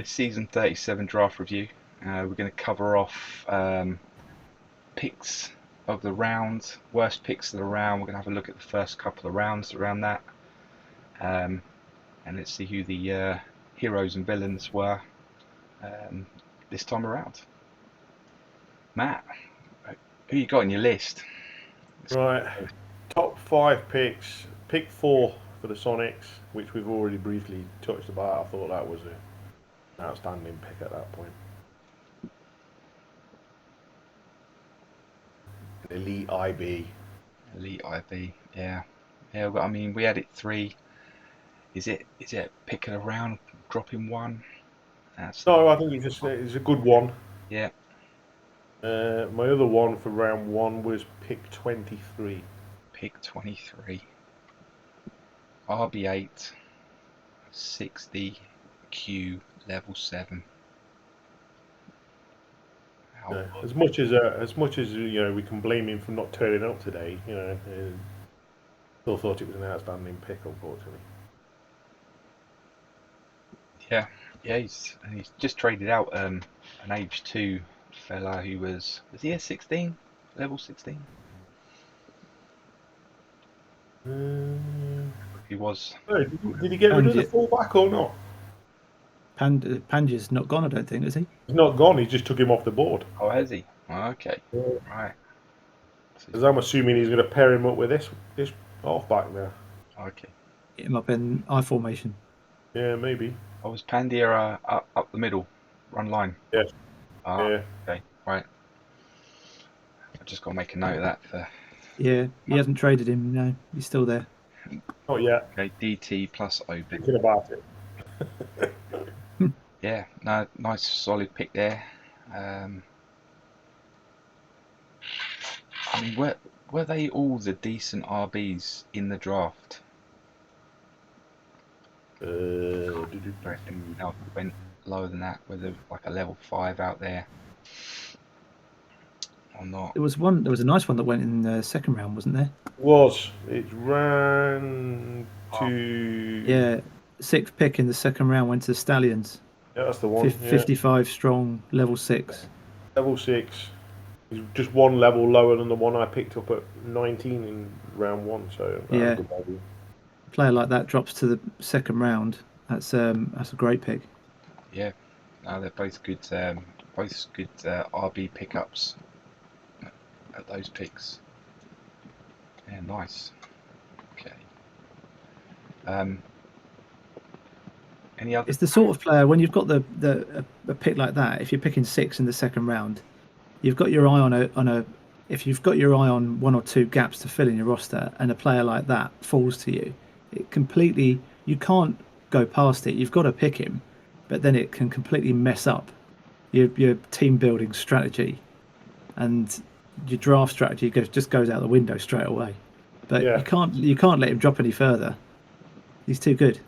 season 37 draft review. We're going to cover off picks of the round, worst picks of the round. We're going to have a look at the first couple of rounds around that, and let's see who the heroes and villains were this time around. Matt, who you got on your list? Right, top 5 picks. Pick 4 for the Sonics, which we've already briefly touched about. I thought that was an outstanding pick at that point. Elite IB. Elite IB, yeah. But I mean, we had it 3. Is it pick of the round, dropping 1? No, I think it's a good one. Yeah. My other one for round 1 was pick 23. Pick 23. RB8, 60 Q level 7. As much as you know, we can blame him for not turning up today. You know, still thought it was an outstanding pick, unfortunately. Yeah, he's just traded out an age 2 fella who was he a 16, level 16? He was. Did he get rid of the fullback or not? Panja's not gone, I don't think, is he? He's not gone. He just took him off the board. Oh, has he? Oh, okay, right. Because I'm assuming he's going to pair him up with this halfback now. Okay. Get him up in I formation. Yeah, maybe. Oh, was Pandia up the middle, run line? Yes. Yeah. Okay, right. I've just got to make a note of that for. Yeah, he hasn't traded him. No, he's still there. Not yet. Okay, DT plus OB. Thinking about it. Yeah, no, nice solid pick there. I mean, were they all the decent RBs in the draft? Went lower than that. Were there like a level 5 out there or not? There was a nice one that went in the second round, wasn't there? It ran to... Yeah, 6th pick in the second round went to the Stallions. Yeah, that's the one. 55 strong, level 6. Level 6. He's just one level lower than the one I picked up at 19 in round 1. So yeah, a good value. A player like that drops to the second round. That's a great pick. Yeah, no, they're both good. RB pickups at those picks. Yeah, nice. Okay. Any other? It's the sort of player when you've got a pick like that. If you're picking 6 in the second round, you've got your eye on if you've got your eye on 1 or 2 gaps to fill in your roster, and a player like that falls to you, you can't go past it. You've got to pick him, but then it can completely mess up your team building strategy, and your draft strategy just goes out the window straight away. But you can't let him drop any further. He's too good.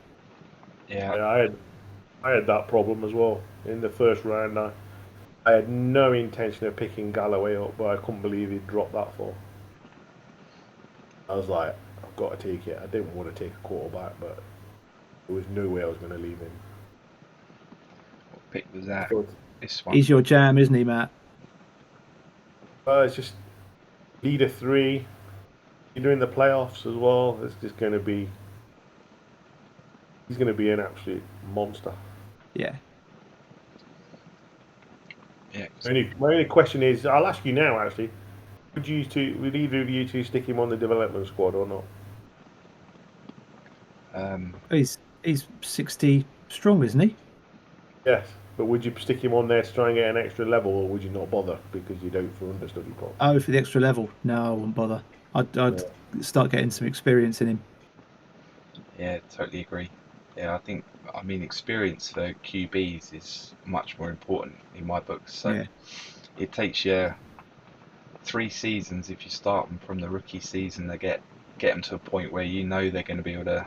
Yeah, I had that problem as well in the first round. I had no intention of picking Galloway up, but I couldn't believe he'd dropped that far. I was like, I've got to take it. I didn't want to take a quarterback, but there was no way I was going to leave him. What pick was that? This one. He's your jam, isn't he, Matt? It's just leader 3. You're doing the playoffs as well. It's just going to be. He's going to be an absolute monster. Yeah. Yeah. My only question is, I'll ask you now. Actually, would either of you two stick him on the development squad or not? He's 60 strong, isn't he? Yes, but would you stick him on there to try and get an extra level, or would you not bother because you don't for understudy points? Oh, for the extra level? No, I wouldn't bother. I'd start getting some experience in him. Yeah, totally agree. Yeah, I mean, experience for QBs is much more important in my book. So it takes you 3 seasons if you start them from the rookie season to get them to a point where you know they're going to be able to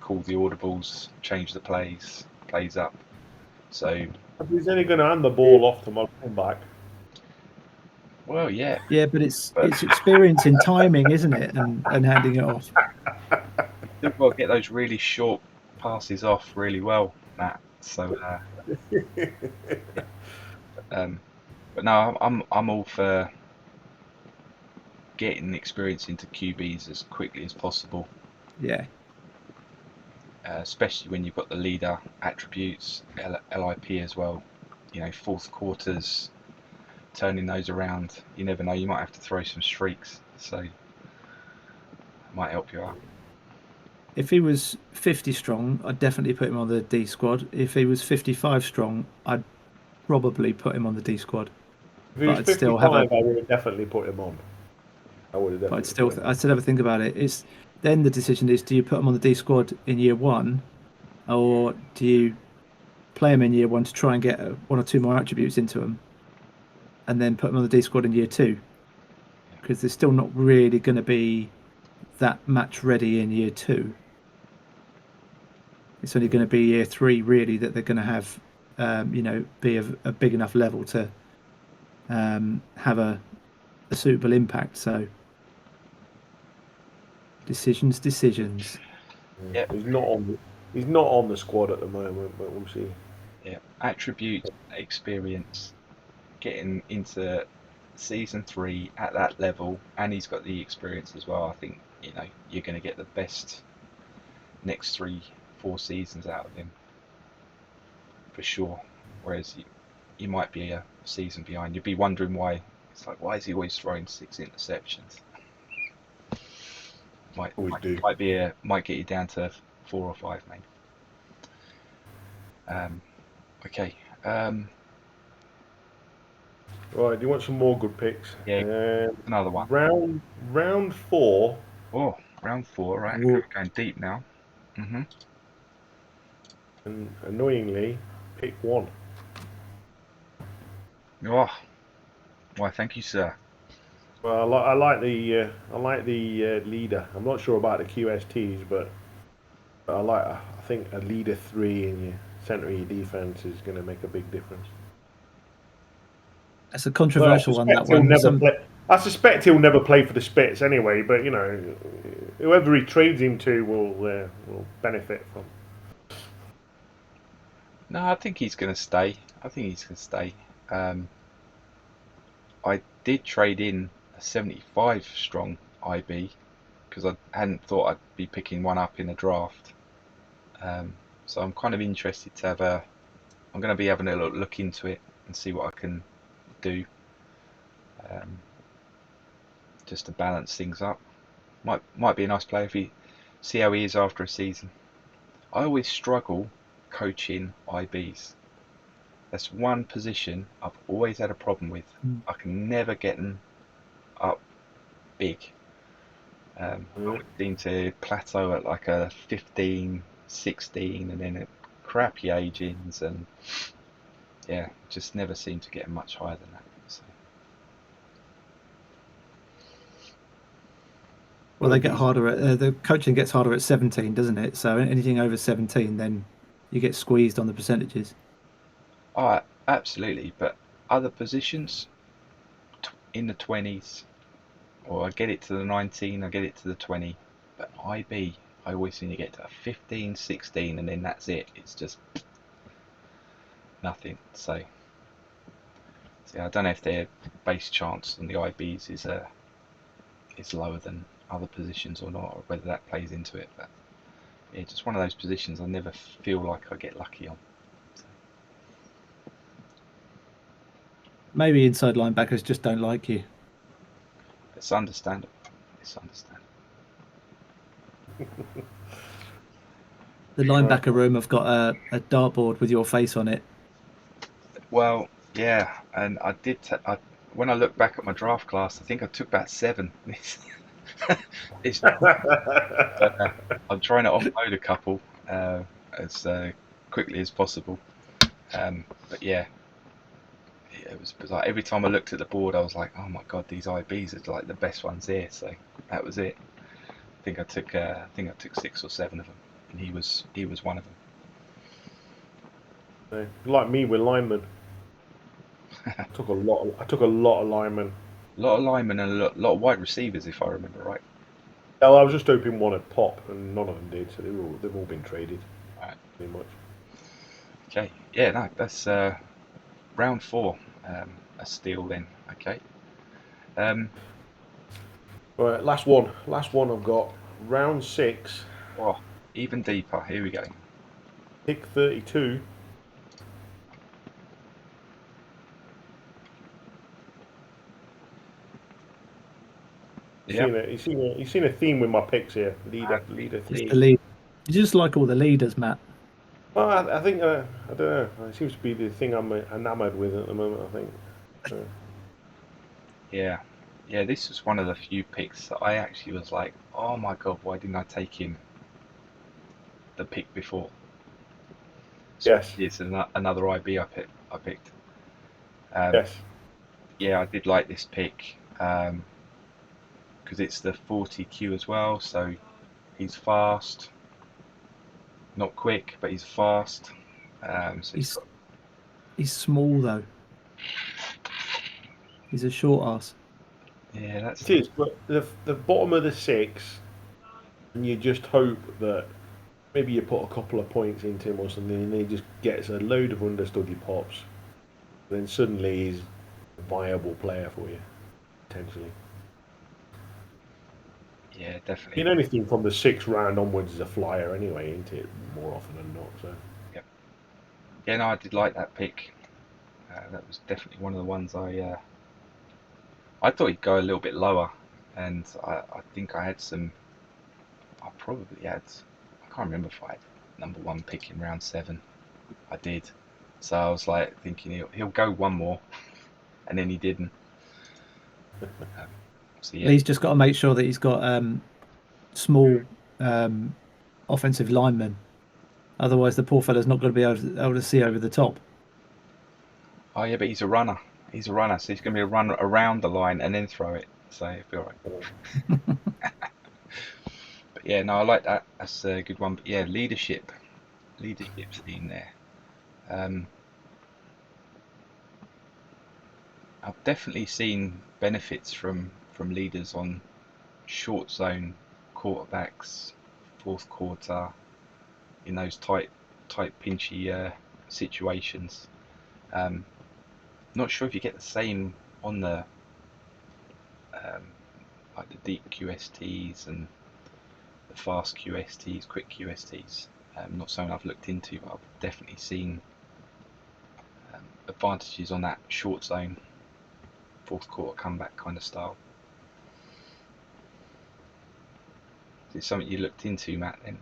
call the audibles, change the plays up. So he's only going to hand the ball off to my comeback. Well, yeah. Yeah, but it's experience in timing, isn't it? And handing it off. You've got to get those really short passes off really well, Matt. So, but no, I'm all for getting experience into QBs as quickly as possible. Yeah. Especially when you've got the leader attributes, LIP as well. You know, fourth quarters, turning those around. You never know. You might have to throw some streaks, so it might help you out. If he was 50 strong, I'd definitely put him on the D squad. If he was 55 strong, I'd probably put him on the D squad. If he was 55, I would have definitely put him on. I would have But definitely. I'd still have a think about it. It's then the decision is: do you put him on the D squad in year one, or do you play him in year one to try and get one or two more attributes into him, and then put him on the D squad in year two? Because they're still not really going to be that match ready in year two. It's only going to be year three, really, that they're going to have, be a big enough level to have a suitable impact. So, decisions. Yeah. He's not on the squad at the moment, but we'll see. Yeah, attribute, experience, getting into season 3 at that level, and he's got the experience as well. I think you're going to get the best next 3-4 seasons out of him for sure. Whereas you might be a season behind. You'd be wondering why. It's like, why is he always throwing 6 interceptions? Might get you down to 4 or 5 maybe. Okay. Right, do you want some more good picks? Yeah, another one. Round 4. Oh, round 4, right? Okay, we're going deep now. And annoyingly, pick 1. Oh, why? Thank you, sir. Well, I like the leader. I'm not sure about the QSTs, but I think a leader 3 in your center of your defense is going to make a big difference. That's a controversial one. That one. I suspect he'll never play for the Spits anyway. But whoever he trades him to will benefit from. No, I think he's going to stay. I did trade in a 75 strong IB because I hadn't thought I'd be picking one up in a draft. So I'm kind of interested to have I'm going to be having a look into it and see what I can do, just to balance things up. Might be a nice player if he see how he is after a season. I always struggle coaching IBs. That's one position I've always had a problem with. I can never get them up big. I would seem to plateau at like a 15, 16, and then at crappy agings, and yeah, just never seem to get much higher than that. So. Well, they get harder. The coaching gets harder at 17, doesn't it? So anything over 17, then you get squeezed on the percentages. Oh, absolutely. But other positions in the 20s, or I get it to the 19, I get it to the 20. But IB, I always seem to get to 15, 16, and then that's it. It's just nothing. So I don't know if their base chance on the IBs is lower than other positions or not, or whether that plays into it. But yeah, just one of those positions I never feel like I get lucky on. So. Maybe inside linebackers just don't like you. It's understandable. The linebacker room have got a dartboard with your face on it. Well, yeah, and I did. When I look back at my draft class, I think I took about 7. I'm trying to offload a couple as quickly as possible. But yeah, it was like every time I looked at the board, I was like, oh my god, these IBs are like the best ones here. So that was it. I think I took 6 or 7 of them, and he was one of them. Like me with linemen. I took a lot of linemen. A lot of linemen and a lot of wide receivers, if I remember right. Yeah, well, I was just hoping one would pop, and none of them did. So they've all been traded, right. pretty much. Okay. Yeah, no, that's round 4. A steal then. Okay. Um, Right, last one. Last one I've got. Round 6, oh, even deeper. Here we go. pick 32. Yeah. You seen a theme with my picks here. Leader It's 3. the lead. You just like all the leaders, Matt. Well, I think I don't know. It seems to be the thing I'm enamoured with at the moment. I think. Yeah. Yeah, this was one of the few picks that I actually was like, oh my god, why didn't I take him the pick before? Yes. It's another IB I picked. Um, Yes. yeah, I did like this pick because it's the 40Q as well, so he's fast, not quick, but he's fast. So He's small though. He's a short ass. yeah, that's It is, but the bottom of the 6, and you just hope that maybe you put a couple of points into him or something, and he just gets a load of understudy pops. Then suddenly he's a viable player for you, potentially. yeah, I mean, definitely. anything from the 6th round onwards is a flyer anyway, isn't it? More often than not. So Yeah, yeah, no, I did like that pick. That was definitely one of the ones I thought he'd go a little bit lower, and I think I had some. I probably had. I can't remember if I had number 1 pick in round 7. I did, so I was like thinking he'll go one more, and then he didn't. So yeah, He's just got to make sure that he's got small offensive linemen. Otherwise, the poor fella's not going to be able to see over the top. oh yeah, but he's a runner. He's a runner, so he's going to be a run around the line and then throw it. So he'll be all right. But yeah, no, I like that. That's a good one. But yeah, leadership's in there. Um, I've definitely seen benefits from leaders on short zone quarterbacks, fourth quarter, in those tight pinchy situations. Um, not sure if you get the same on the um, like the deep QSTs and the fast QSTs, quick QSTs. Not something I've looked into, but I've definitely seen advantages on that short zone, fourth quarter comeback kind of style. Is it something you looked into, Matt? Then?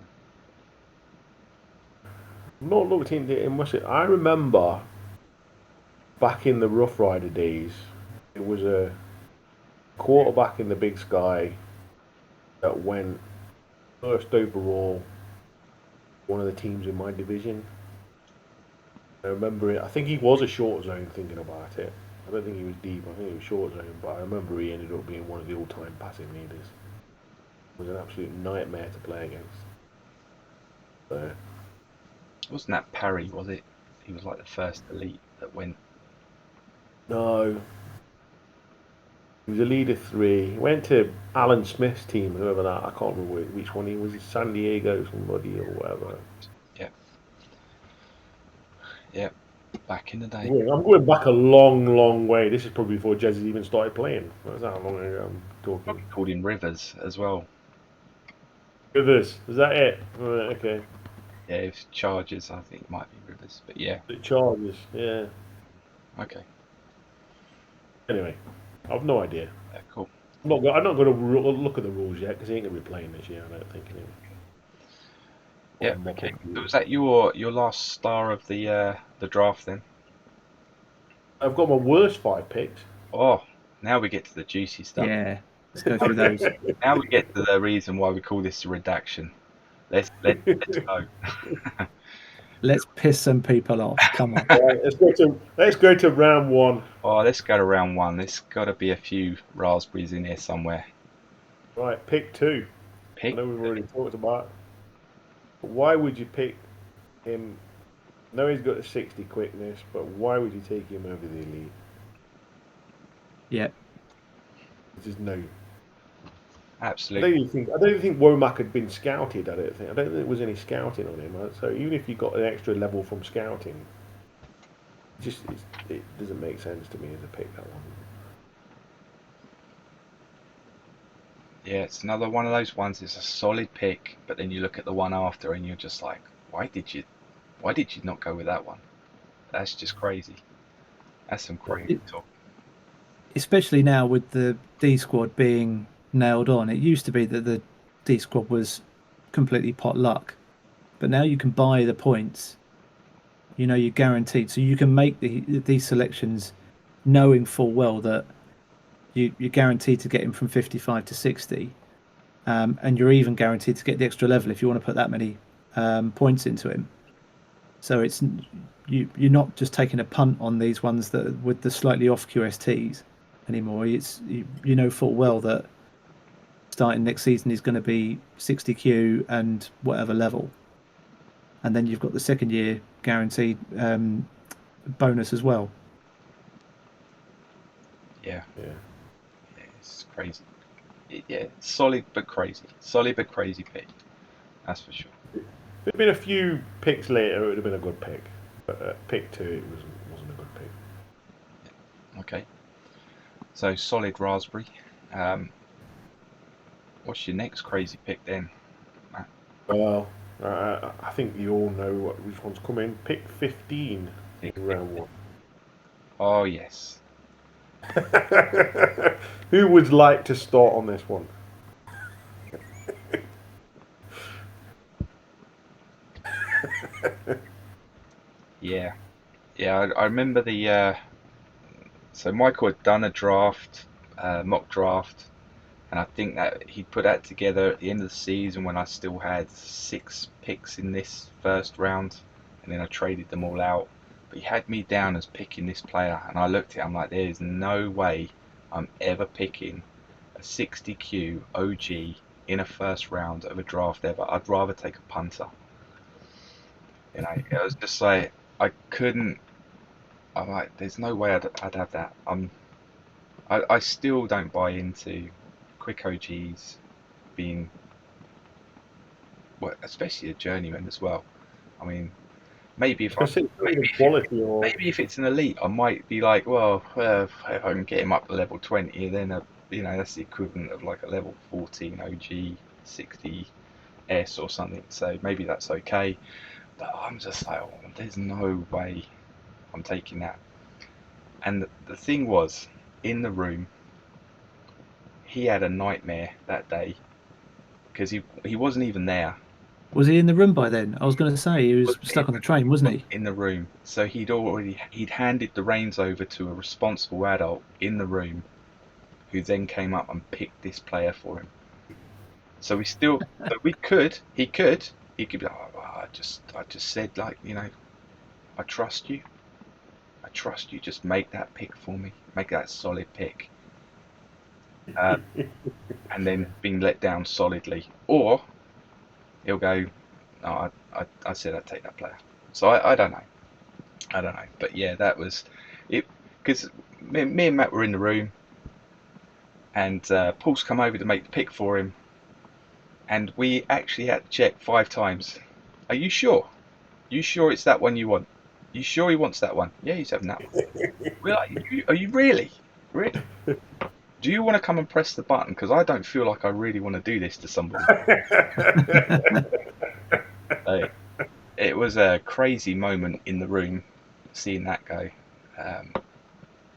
I'm not looked into it much. I remember back in the Rough Rider days, it was a quarterback in the Big Sky that went first overall. One of the teams in my division. I remember it. I think he was a short zone. Thinking about it, I don't think he was deep. I think he was short zone. But I remember he ended up being one of the all-time passing leaders. It was an absolute nightmare to play against. So, Wasn't that Parry? Was it? He was like the first elite that went. no, he was a leader 3. He went to Alan Smith's team, whoever that. I can't remember which one he was. San Diego, somebody or whatever. Yeah, yeah. Back in the day. I'm going back a long, long way. This is probably before Jez even started playing. That's how long ago I'm talking. Probably called him Rivers as well. Rivers, is that it? Right, okay. Yeah, it was Chargers. I think it might be Rivers, but yeah. The Chargers, yeah. Okay, Anyway, I've no idea. cool. I'm not going to look at the rules yet because he ain't going to be playing this year, I don't think. Anyway. Yeah, On my okay. computer. So was that your last star of the draft then? I've got my worst 5 picks. Oh, now we get to the juicy stuff. Yeah, let's go through those. Now we get to the reason why we call this a redaction. Let's go. Let's piss some people off. Come on. Right, let's go to round 1. Oh, let's go to round 1. There's got to be a few raspberries in here somewhere. Right, pick 2. I Pick. know we've already talked about it. But why would you pick him? No, he's got a 60 quickness, but why would you take him over the elite? Yeah. There's no. Absolutely. I don't think Womack had been scouted. I don't think there was any scouting on him. So even if you got an extra level from scouting, it doesn't make sense to me as a pick, that one. Yeah, it's another one of those ones. It's a solid pick, but then you look at the one after, and you're just like, why did you not go with that one? That's just crazy. That's some crazy talk. Especially now with the D squad being nailed on. It used to be that the D squad was completely pot luck, but now you can buy the points. You know, you're guaranteed, so you can make these selections, knowing full well that you're guaranteed to get him from 55 to 60, and you're even guaranteed to get the extra level if you want to put that many points into him. So you're not just taking a punt on these ones that with the slightly off QSTs anymore. You know full well that starting next season is going to be 60Q and whatever level, and then you've got the second year guaranteed bonus as well. Yeah, Yeah. it's crazy. Yeah, solid but crazy. Solid but crazy pick. That's for sure. If there'd been a few picks later, it would have been a good pick. But pick 2, it wasn't a good pick. Okay. So solid raspberry. What's your next crazy pick then, Matt? Well, I think you all know which one's coming. Pick 15 Pick in round 1. Oh yes. Who would like to start on this one? Yeah. Yeah, I remember the so Michael had done a draft, mock draft, and I think that he put that together at the end of the season when I still had 6 picks in this first round, and then I traded them all out. But he had me down as picking this player, and I looked at it, I'm like, there is no way I'm ever picking a 60Q OG in a first round of a draft ever. I'd rather take a punter. You know, it was just like I couldn't. I'm like, there's no way I'd have that. I still don't buy into quick OGs being, well, especially a journeyman as well. I mean, maybe if I Considering maybe the quality or maybe if it's an elite, I might be like, well, if I can get him up to level 20, then that's the equivalent of like a level 14 OG 60S or something. So maybe that's okay. But I'm just like, oh, there's no way I'm taking that. And the thing was, in the room, he had a nightmare that day because he wasn't even there. Was he in the room by then? I was going to say he was Wasn't stuck on even the train, wasn't he? in the room. So he'd handed the reins over to a responsible adult in the room, who then came up and picked this player for him. So he could be like, oh, I just said, like, I trust you. I trust you. Just make that pick for me. Make that solid pick. Uh, and then being let down solidly. Or he'll go, no, I said I'd take that player. So I don't know. I don't know. But yeah, that was it. Because me and Matt were in the room, and Paul's come over to make the pick for him. And we actually had to check 5 times. Are you sure? You sure it's that one you want? You sure he wants that one? Yeah, he's having that one. We're like, are you really? Really? Do you want to come and press the button? Because I don't feel like I really want to do this to somebody. So it was a crazy moment in the room, seeing that go.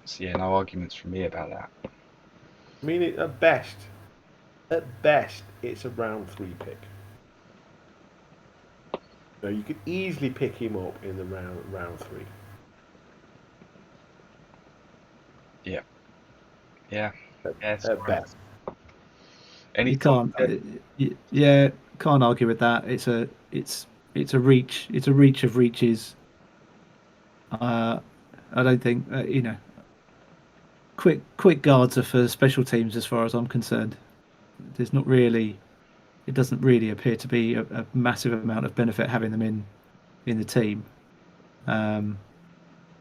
So yeah, no arguments from me about that. I mean, at best, it's a round 3 pick. So you could easily pick him up in the round 3. Yeah, yeah, yeah. At best. Any You thoughts? can't. Yeah, can't argue with that. It's a reach. It's a reach of reaches. I don't think quick guards are for special teams as far as I'm concerned. There's not really. It doesn't really appear to be a massive amount of benefit having them in the team, um,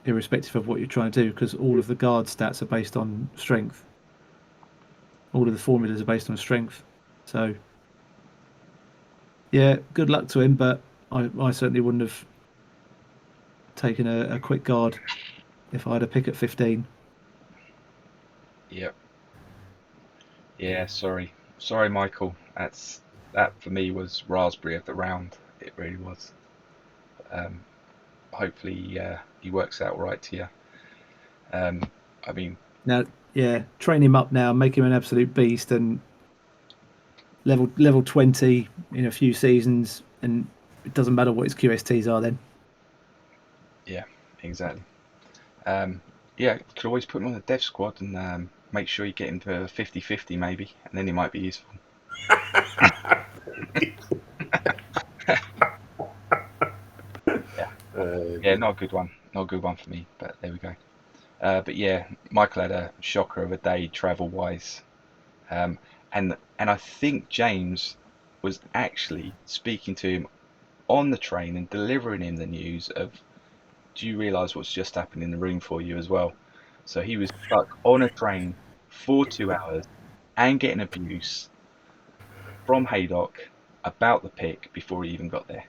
irrespective of what you're trying to do, because all of the guard stats are based on strength. all of the formulas are based on strength. So yeah, good luck to him, but I certainly wouldn't have taken a quick guard if I had a pick at 15. Yep. Yeah, sorry, Michael. That for me was raspberry of the round. It really was. Um, Hopefully he works out right here. I mean, Now, yeah, train him up now, make him an absolute beast, and level 20 in a few seasons, and it doesn't matter what his QSTs are then. yeah, exactly. Yeah, could always put him on the dev squad and make sure you get him to 50-50 maybe, and then he might be useful. Yeah, not a good one. Not a good one for me, but there we go. But yeah, Michael had a shocker of a day travel wise. And I think James was actually speaking to him on the train and delivering him the news of, do you realise what's just happened in the room for you as well? So he was stuck on a train for 2 hours and getting abuse from Haydock about the pick before he even got there.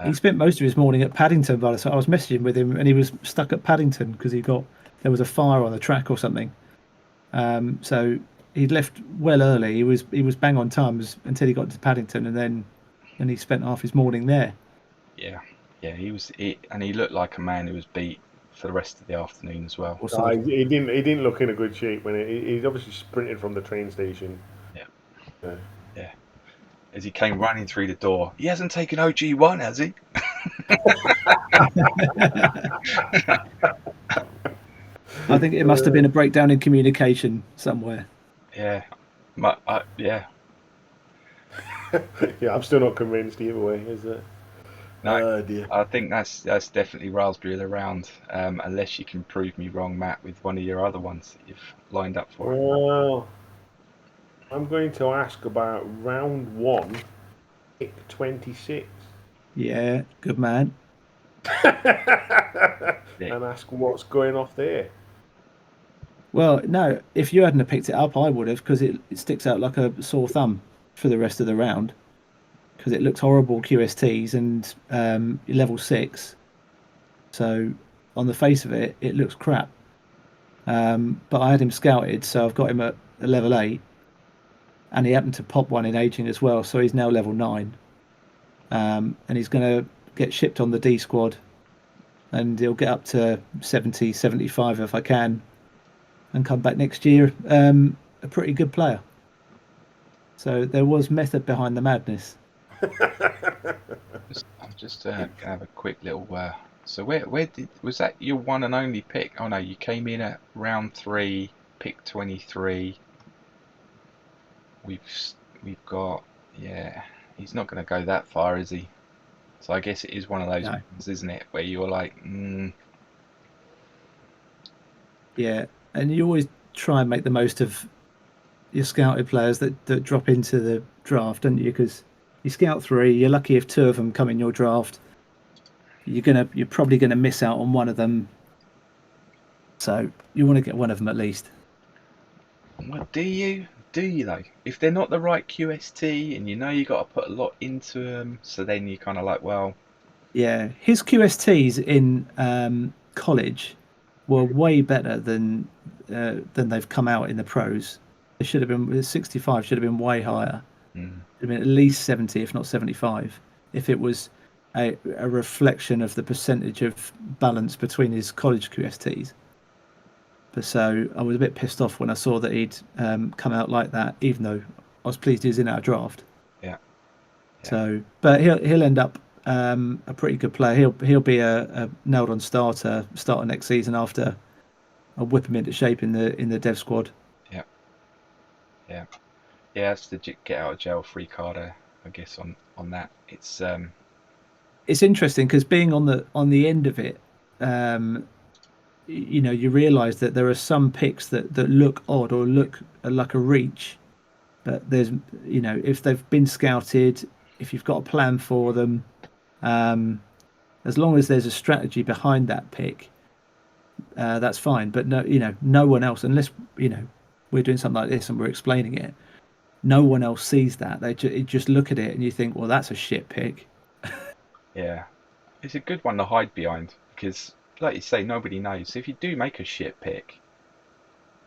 He spent most of his morning at Paddington, by the time I was messaging with him, and he was stuck at Paddington because there was a fire on the track or something. So he'd left well early. He was bang on time until he got to Paddington, and he spent half his morning there. Yeah, and he looked like a man who was beat for the rest of the afternoon as well. He didn't look in a good shape when he's obviously sprinted from the train station. Yeah. As he came running through the door, he hasn't taken OG1, has he? I think it must have been a breakdown in communication somewhere. Yeah, yeah. Yeah, I'm still not convinced either way, is it? No, dear. I think that's definitely raspberry of the round, unless you can prove me wrong, Matt, with one of your other ones that you've lined up for. Well, I'm going to ask about round 1, pick 26. Yeah, good man. And ask what's going off there. Well, no, if you hadn't have picked it up, I would have, because it sticks out like a sore thumb for the rest of the round. Because it looks horrible QSTs and level 6. So on the face of it, it looks crap. But I had him scouted, so I've got him at a level 8. And he happened to pop one in aging as well, so he's now level 9. And he's going to get shipped on the D squad. And he'll get up to 70, 75 if I can. And come back next year a pretty good player. So there was method behind the madness. I'm just gonna have a quick little. So where was that your one and only pick? Oh no, you came in at round 3, pick 23. We've got, yeah. He's not going to go that far, is he? So I guess it is one of those ones, isn't it, where you're like, Yeah, and you always try and make the most of your scouted players that drop into the draft, don't you? Because you scout 3, you're lucky if 2 of them come in your draft. You're probably gonna miss out on one of them. So you want to get one of them at least. Well, do you? Do you though? If they're not the right QST, and you know you got to put a lot into them, so then you kind of like, well, Yeah, his QSTs in college were way better than they've come out in the pros. They should have been 65. Should have been way higher. Should have been at least 70, if not 75, if it was a reflection of the percentage of balance between his college QSTs. But so I was a bit pissed off when I saw that he'd come out like that, even though I was pleased he was in our draft. Yeah. So, but he'll end up a pretty good player. He'll be a nailed on starter next season after I whip him into shape in the dev squad. Yeah. Yeah. Yeah, that's the get out of jail free card, I guess on that. It's interesting because being on the end of it, you realise that there are some picks that look odd or look like a reach, but there's if they've been scouted, if you've got a plan for them, as long as there's a strategy behind that pick, that's fine. But no one else, unless we're doing something like this and we're explaining it, no one else sees that. They just look at it and you think, well, that's a shit pick. Yeah, it's a good one to hide behind because, like you say, nobody knows. If you do make a shit pick,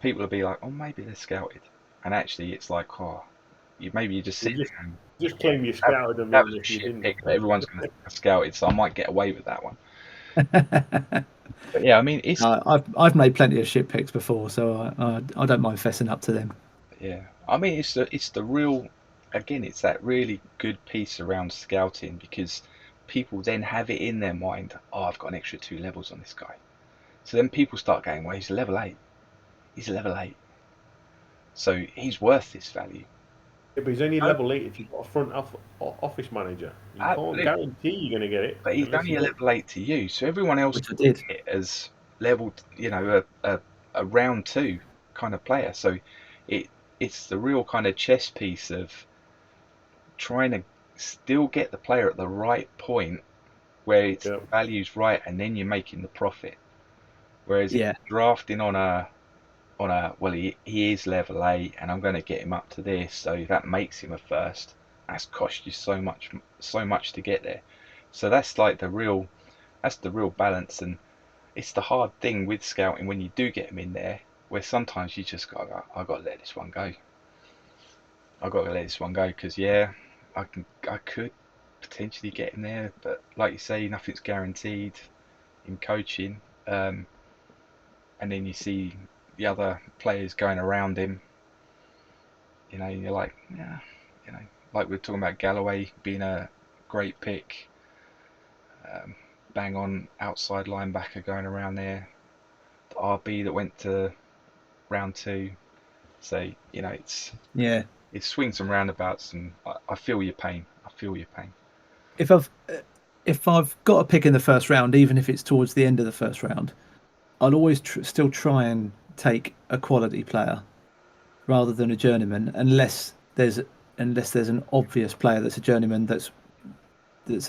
people will be like, oh, maybe they're scouted, and actually, it's like, oh, maybe you just sit You there and just claim you that, scouted them that even was a if you shit didn't. pick, but everyone's going to think I scouted, so I might get away with that one. But yeah, I mean, it's I've made plenty of shit picks before, so I don't mind fessing up to them. yeah, I mean, it's the real, again, it's that really good piece around scouting because people then have it in their mind, oh, I've got an extra 2 levels on this guy. So then people start going, well, he's a level 8. He's a level 8. So he's worth this value. Yeah, but he's only No, level 8 if you've got a office manager. You can't absolutely. guarantee you're going to get it But he's unless only you a got. level 8 to you. So everyone else Which I did. sees it as level, a round 2 kind of player. So it it's the real kind of chess piece of trying to still get the player at the right point where it's Yeah, the value's right and then you're making the profit. Whereas if Yeah, you're drafting on a well he is level 8 and I'm going to get him up to this, so that makes him a first. That's cost you so much to get there. So that's the real balance, and it's the hard thing with scouting when you do get them in there, where sometimes you just I got to let this one go. I got to let this one go because yeah, I could potentially get in there, but like you say, nothing's guaranteed in coaching. And then you see the other players going around him. You're like, yeah, like we are talking about Galloway being a great pick, um, bang on outside linebacker going around there. The RB that went to round 2. So yeah. it swings and roundabouts, and I feel your pain. I feel your pain. If I've got a pick in the first round, even if it's towards the end of the first round, I'll always still try and take a quality player rather than a journeyman, unless there's an obvious player that's a journeyman that's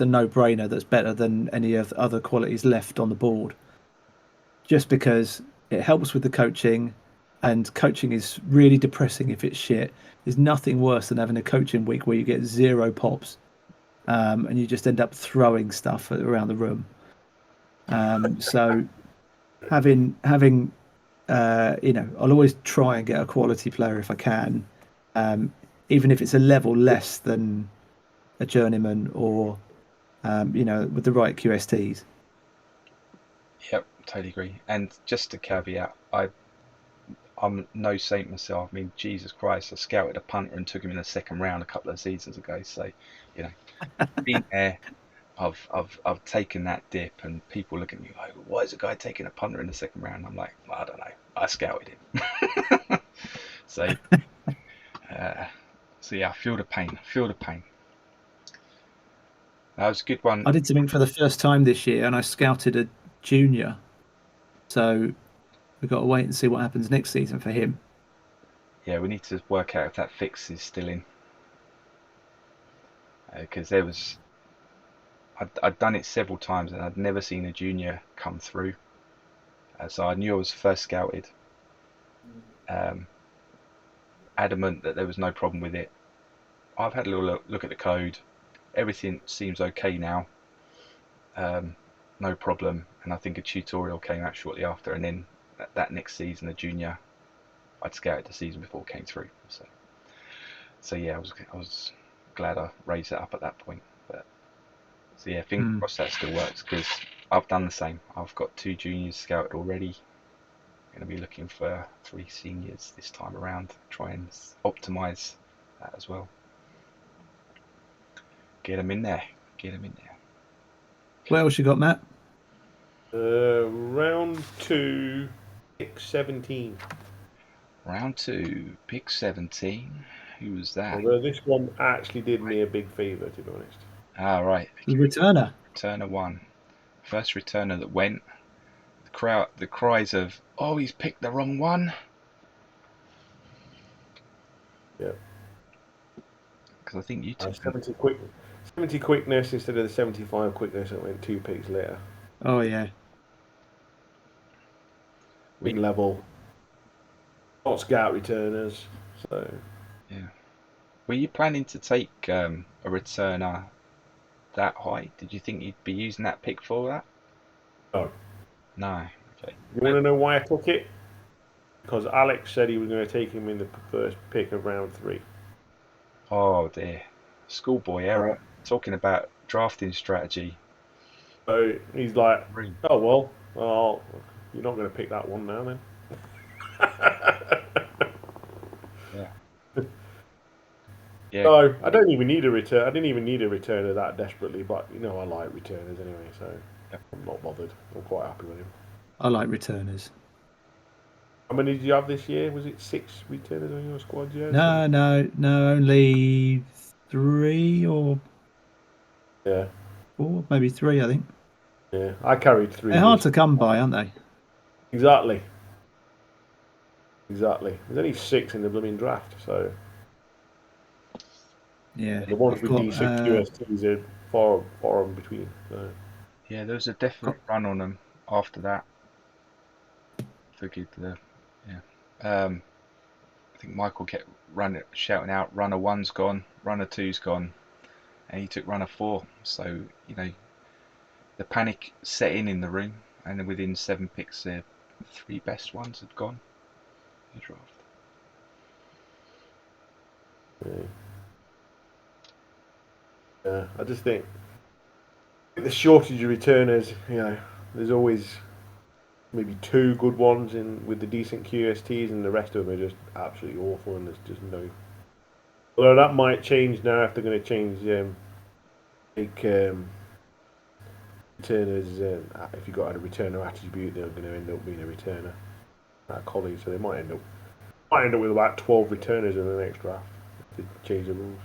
a no-brainer, that's better than any of the other qualities left on the board. Just because it helps with the coaching, and coaching is really depressing if it's shit. There's nothing worse than having a coaching week where you get 0 pops, and you just end up throwing stuff around the room. So having I'll always try and get a quality player if I can, um, even if it's a level less than a journeyman, or with the right QSTs. Yep, totally agree. And just a caveat, I'm no saint myself. I mean, Jesus Christ, I scouted a punter and took him in the second round a couple of seasons ago. So, you know, being there, I've taken that dip, and people look at me like, why is a guy taking a punter in the second round? I'm like, well, I don't know. I scouted him. So, uh, so yeah, I feel the pain. I feel the pain. That was a good one. I did something for the first time this year, and I scouted a junior. So we've got to wait and see what happens next season for him. Yeah, we need to work out if that fix is still in, because I'd done it several times and I'd never seen a junior come through. So I knew I was first scouted. Um, Adamant that there was no problem with it. I've had a little look at the code. Everything seems okay now. No problem. And I think a tutorial came out shortly after. And then that next season, the junior, I'd scouted the season before came through. So yeah, I was glad I raised it up at that point. But so yeah, fingers crossed that still works because I've done the same. I've got 2 juniors scouted already. Going to be looking for 3 seniors this time around. Try and optimise that as well. Get them in there. Get them in there. What else you got, Matt? Round 2, pick 17. Round 2, pick 17. Who was that? Although this one actually did me a big favour, to be honest. Ah, right. The returner. Returner 1. First returner that went. The cries of, oh, he's picked the wrong one. Yeah. Because I think you took 70 quickness instead of the 75 quickness that went 2 picks later. Oh yeah. In level. not scout returners. So Yeah. Were you planning to take a returner that high? Did you think you'd be using that pick for that? no. No. Okay. You want to know why I took it? Because Alex said he was going to take him in the first pick of round 3. Oh dear. Schoolboy error. Talking about drafting strategy. So he's like, Room. oh well, you're not going to pick that one now then. Yeah. Yeah. No, I don't even need a return. I didn't even need a returner that desperately, but I like returners anyway, so Yeah. I'm not bothered. I'm quite happy with him. I like returners. How many did you have this year? Was it 6 returners on your squad, yeah? No, only 3 or Yeah, 4, maybe 3, I think. yeah. I carried 3 They're hard this to come by, aren't they? Exactly. Exactly. There's only 6 in the blooming draft, so Yeah, the ones I've with got decent QSTs are far in between. So. Yeah, there was a definite run on them after that. Forgive the yeah. I think Michael kept shouting out, runner one's gone, runner two's gone, and he took runner 4. So the panic set in the room, and then within 7 picks, the 3 best ones had gone in the draft. Yeah, I just think the shortage of returners. There's always maybe 2 good ones in with the decent QSTs, and the rest of them are just absolutely awful, and there's just no. Although that might change now if they're going to change make returners. If you got a returner attribute, they're going to end up being a returner at college, so they might end up with about 12 returners in the next draft if they change the rules.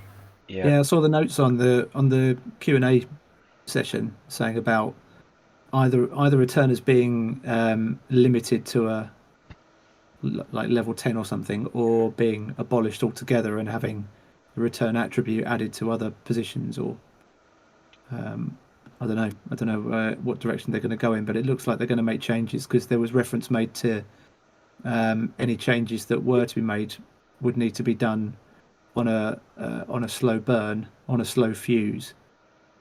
Yeah, I saw the notes on the Q&A session saying about either returners being limited to a like level 10 or something, or being abolished altogether and having the return attribute added to other positions, or I don't know what direction they're going to go in, but it looks like they're going to make changes, because there was reference made to any changes that were to be made would need to be done on a slow burn, on a slow fuse,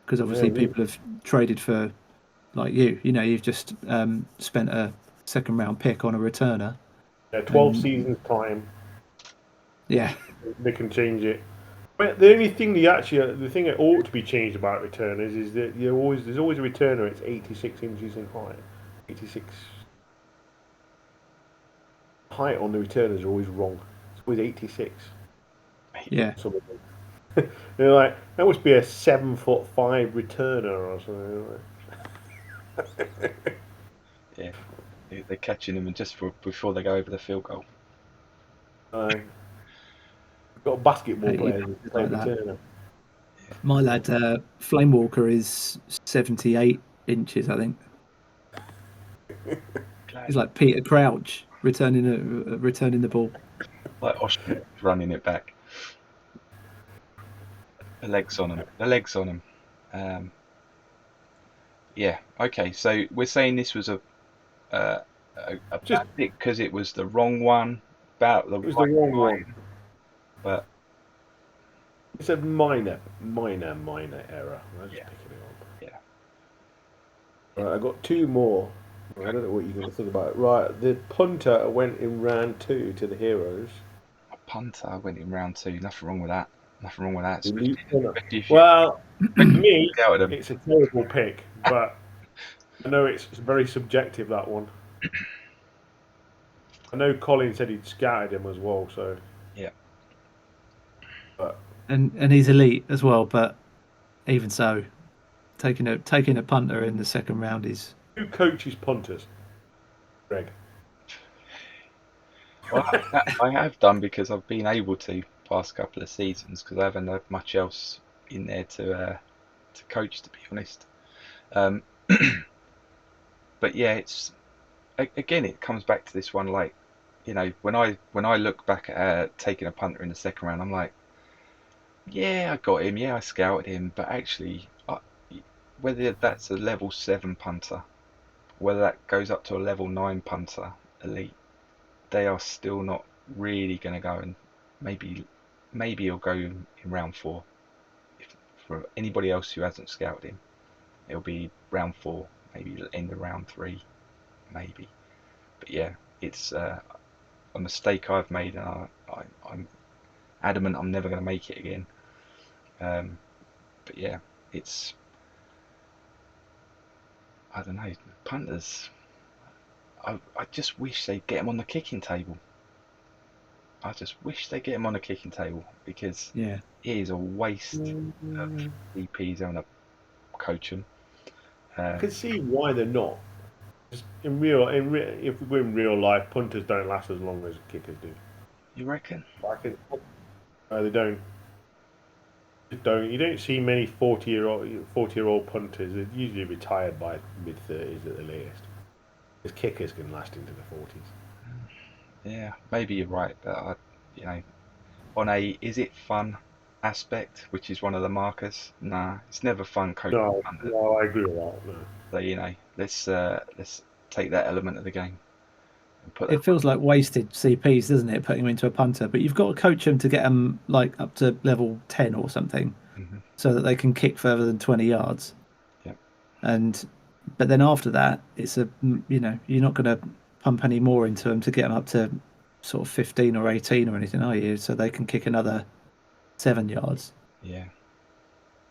because obviously people have traded for, like you've just spent a second round pick on a returner. 12 seasons time. Yeah, They can change it. But the only thing the thing that ought to be changed about returners is that there's always a returner. It's 86 inches in height. 86 height on the returners are always wrong. It's always 86. yeah. Some of them. They're like, that must be a 7'5" returner or something. Yeah, they're catching them just before they go over the field goal. We've got basketball Hey, players who play like that. returner. My lad, Flamewalker is 78 inches, I think. He's like Peter Crouch returning the ball. Like Oshkosh running it back. The legs on him. Yeah. Okay. So we're saying this was a bad pick because it was the wrong one about the It was right the wrong time, one. but It's a minor error. I'm just picking it up. yeah. Right, I got 2 more. I don't know what you're going to think about it. Right, the punter went in round 2 to the Heroes. A punter went in round 2. Nothing wrong with that. Nothing wrong with that. Elite Especially if you Well, for me, scouted them. it's a terrible pick, but I know it's very subjective, that one. I know Colin said he'd scouted him as well, so. Yeah. But And he's elite as well, but even so, taking a punter in the second round is. who coaches punters? Greg. Well, I have done because I've been able to past couple of seasons because I haven't had much else in there to coach, to be honest. Um, but yeah, it's again it comes back to this one. Like, when I look back at taking a punter in the second round, I'm like, yeah, I got him. Yeah, I scouted him. But actually, whether that's a level 7 punter, whether that goes up to a level 9 punter, elite, they are still not really going to go, and maybe he'll go in round 4. If, for anybody else who hasn't scouted him, it'll be round 4, maybe end of round 3, maybe. But yeah, it's a mistake I've made, and I'm adamant I'm never going to make it again. But yeah, it's, I don't know, punters. I just wish they'd get him on the kicking table. I just wish they'd get him on the kicking table, because Yeah. it is a waste of DPs having to coach him. I can see why they're not. Just if we're in real life, punters don't last as long as kickers do. You reckon? They don't. You don't see many 40-year-old punters. They're usually retired by mid-30s at the latest. Because kickers can last into the 40s. Yeah, maybe you're right, but on a is it fun aspect, which is one of the markers. Nah, it's never fun coaching No, punters. no, I agree with that. No. So let's take that element of the game and put that. It feels like wasted CPs, doesn't it? Putting them into a punter, but you've got to coach them to get them like up to level 10 or something, so that they can kick further than 20 yards. Yeah. But then after that, it's you're not going to pump any more into them to get them up to sort of 15 or 18 or anything, are you? So they can kick another 7 yards. Yeah.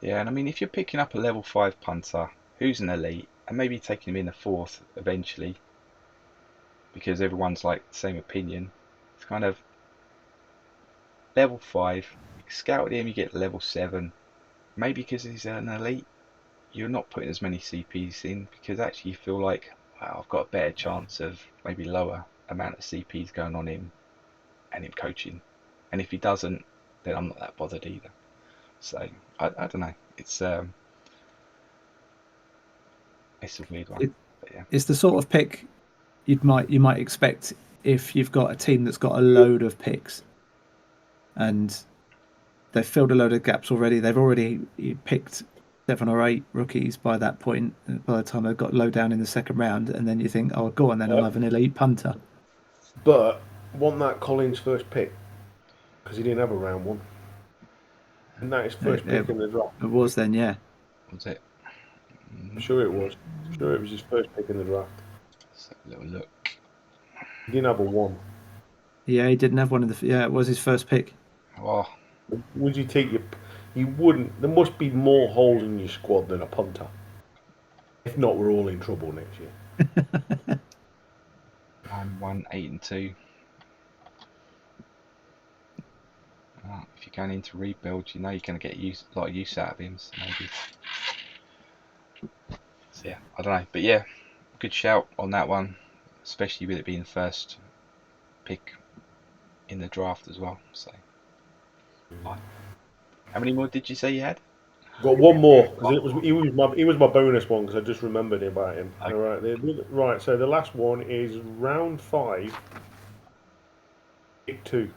Yeah, and I mean, if you're picking up a level 5 punter who's an elite, and maybe taking him in the 4th eventually, because everyone's like the same opinion, it's kind of level 5. You scouted him, you get level 7. Maybe because he's an elite, you're not putting as many CPs in, because actually you feel like, wow, I've got a better chance of maybe lower amount of CPs going on him and him coaching. And if he doesn't, then I'm not that bothered either. So I don't know. It's a weird one. But yeah. It's the sort of pick you might expect if you've got a team that's got a load of picks and they've filled a load of gaps already. They've already picked 7 or 8 rookies by that point, by the time they've got low down in the second round, and then you think, oh, go on then, I'll have an elite punter. But wasn't that Collins' first pick? Because he didn't have a round 1. Isn't that his first pick in the draft? It was then, yeah. Was it? I'm sure it was. I'm sure it was his first pick in the draft. Let's have a little look. He didn't have a 1. Yeah, he didn't have one in the. Yeah, it was his first pick. Oh, Would you take your? You wouldn't. There must be more holes in your squad than a punter. If not, we're all in trouble next year. 9, 1, 8, and 2. If you're going into rebuild, you know you're going to get a lot of use out of him. So maybe. So yeah, I don't know, but yeah, good shout on that one, especially with it being the first pick in the draft as well. So, how many more did you say you had? Got one more because he was my bonus one because I just remembered about him. Okay. All right, right. So the last one is round 5, pick 2.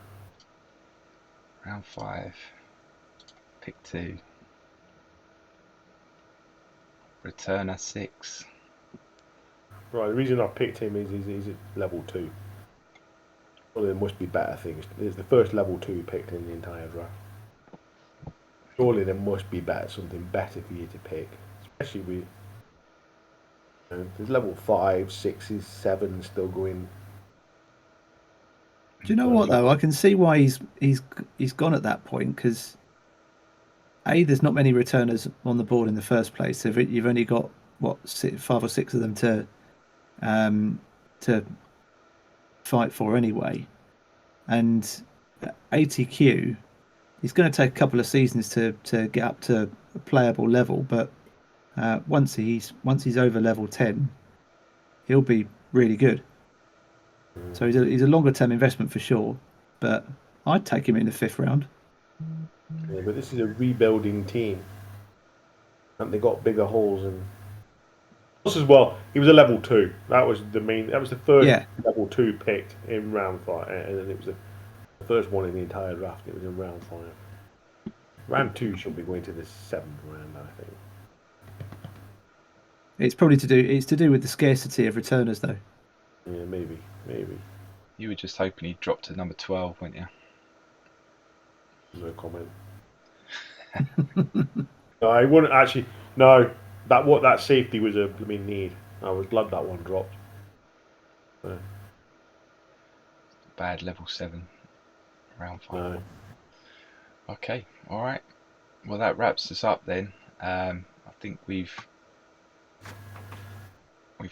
Round 5, pick 2. Returner 6. Right. The reason I picked him is he's at level 2. Well, there must be better things. It's the first level 2 picked in the entire draft. Surely there must be something better for you to pick, especially with. There's level 5, 6s, 7s still going. Do you know what though? I can see why he's gone at that point, because there's not many returners on the board in the first place. So you've only got 5 or 6 of them to fight for anyway, and ATQ, he's going to take a couple of seasons to get up to a playable level, but once he's over level 10, he'll be really good. So he's a longer term investment for sure, but I'd take him in the 5th round. Yeah, but this is a rebuilding team, and they got bigger holes. And plus, as well, he was a level 2. That was the first level 2 picked in round 5, and then it was the first one in the entire draft. It was in round 5. Round 2 should be going to the 7th round, I think. It's to do with the scarcity of returners, though. Yeah, maybe. You were just hoping he'd drop to number 12, weren't you? No comment. No, I wouldn't actually. No, that safety was a blooming need. I was glad that one dropped. Bad level 7, round 5. No. Okay, all right. Well, that wraps us up then. I think we've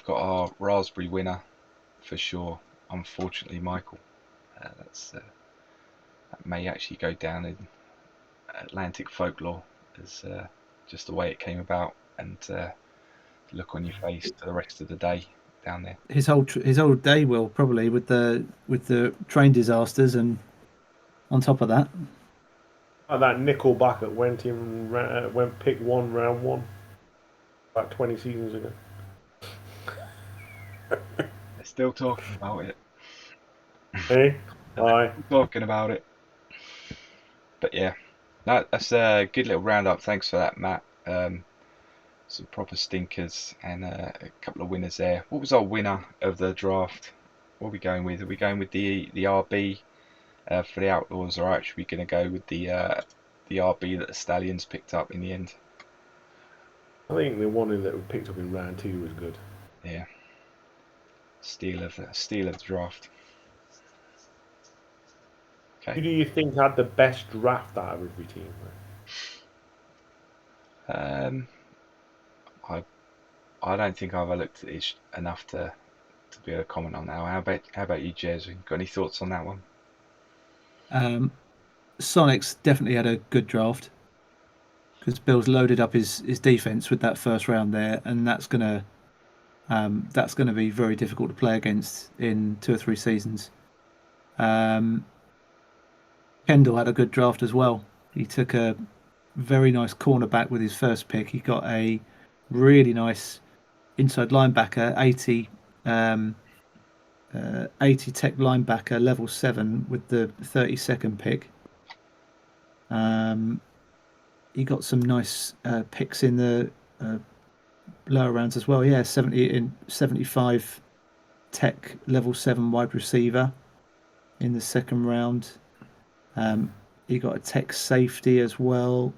got our raspberry winner for sure. Unfortunately, Michael, that may actually go down in Atlantic folklore as just the way it came about, and look on your face for the rest of the day down there. His whole day will probably with the train disasters, and on top of that, That Nickelback that went pick 1 round 1 about 20 seasons ago. They're still talking about it. Hey, aye. Talking about it. But yeah, that's a good little roundup. Thanks for that, Matt. Some proper stinkers and a couple of winners there. What was our winner of the draft? What are we going with? Are we going with the RB for the Outlaws, or actually going to go with the RB that the Stallions picked up in the end? I think the one that we picked up in round 2 was good. Yeah, steal of the draft. Who Okay. do you think had the best draft out of every team? I don't think I've looked at it enough to be able to comment on that. How about you, Jez? Got any thoughts on that one? Sonic's definitely had a good draft because Bill's loaded up his defense with that first round there, and that's gonna be very difficult to play against in 2 or 3 seasons. Kendall had a good draft as well. He took a very nice cornerback with his first pick. He got a really nice inside linebacker, 80 tech linebacker, level 7 with the 32nd pick. He got some nice picks in the lower rounds as well. Yeah, 75 tech level 7 wide receiver in the second round. He got a tech safety as well.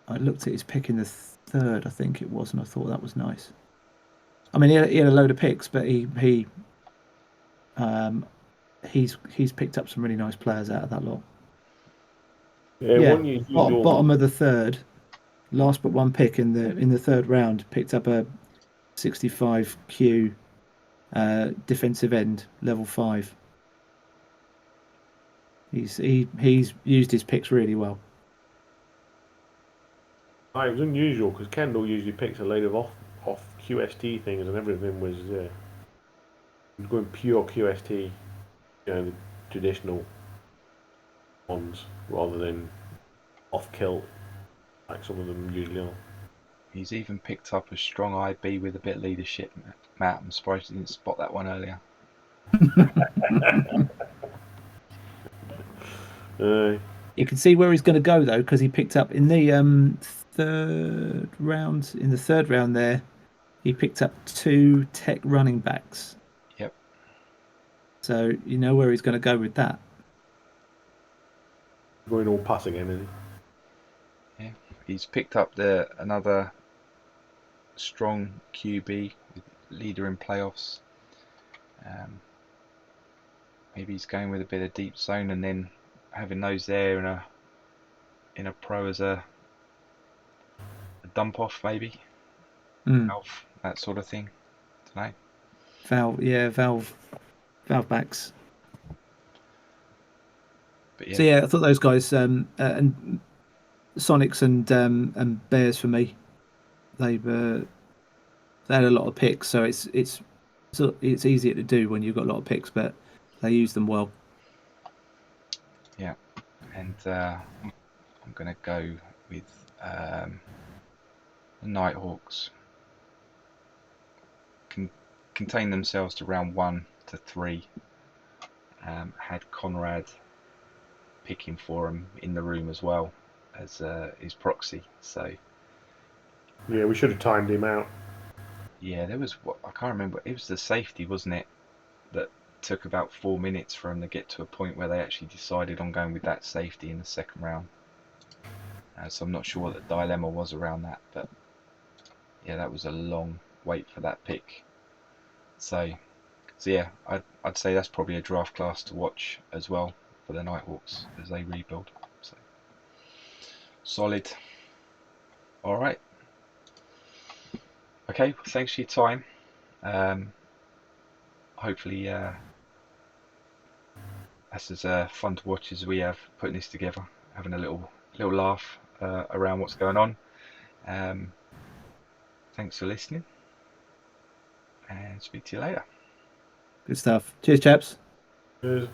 I looked at his pick in the third, I think it was, and I thought that was nice. I mean, he had a load of picks, but he's picked up some really nice players out of that lot. Yeah, Bottom of the third, last but one pick in the third round, picked up a 65 Q defensive end, level 5. He's used his picks really well. It was unusual because Kendall usually picks a load of off QST things, and everything was going pure QST, the traditional ones rather than off kilt like some of them usually are. He's even picked up a strong IB with a bit of leadership, Matt. I'm surprised you didn't spot that one earlier. You can see where he's going to go though, because he picked up in the third round. In the third round, there, he picked up 2 tech running backs. Yep. So you know where he's going to go with that. Going all pass again, isn't he? Yeah. He's picked up another strong QB, leader in playoffs. Maybe he's going with a bit of deep zone and then having those there in a pro as a dump off, maybe. Valve, that sort of thing. Don't know. Valve backs. But yeah. So yeah, I thought those guys and Sonics and Bears for me. They had a lot of picks, so it's easier to do when you've got a lot of picks, but they use them well. Yeah, and I'm going to go with the Nighthawks. Contain themselves to round 1 to 3. Had Conrad picking for him in the room as well as his proxy. So yeah, we should have timed him out. Yeah, there was I can't remember. It was the safety, wasn't it? That took about 4 minutes for them to get to a point where they actually decided on going with that safety in the second round. So I'm not sure what the dilemma was around that, but yeah, that was a long wait for that pick. So yeah, I'd say that's probably a draft class to watch as well for the Nighthawks as they rebuild. So solid. All right. Okay. Well, thanks for your time. Hopefully, that's as fun to watch as we have putting this together, having a little laugh around what's going on. Thanks for listening, and speak to you later. Good stuff. Cheers, chaps. Cheers.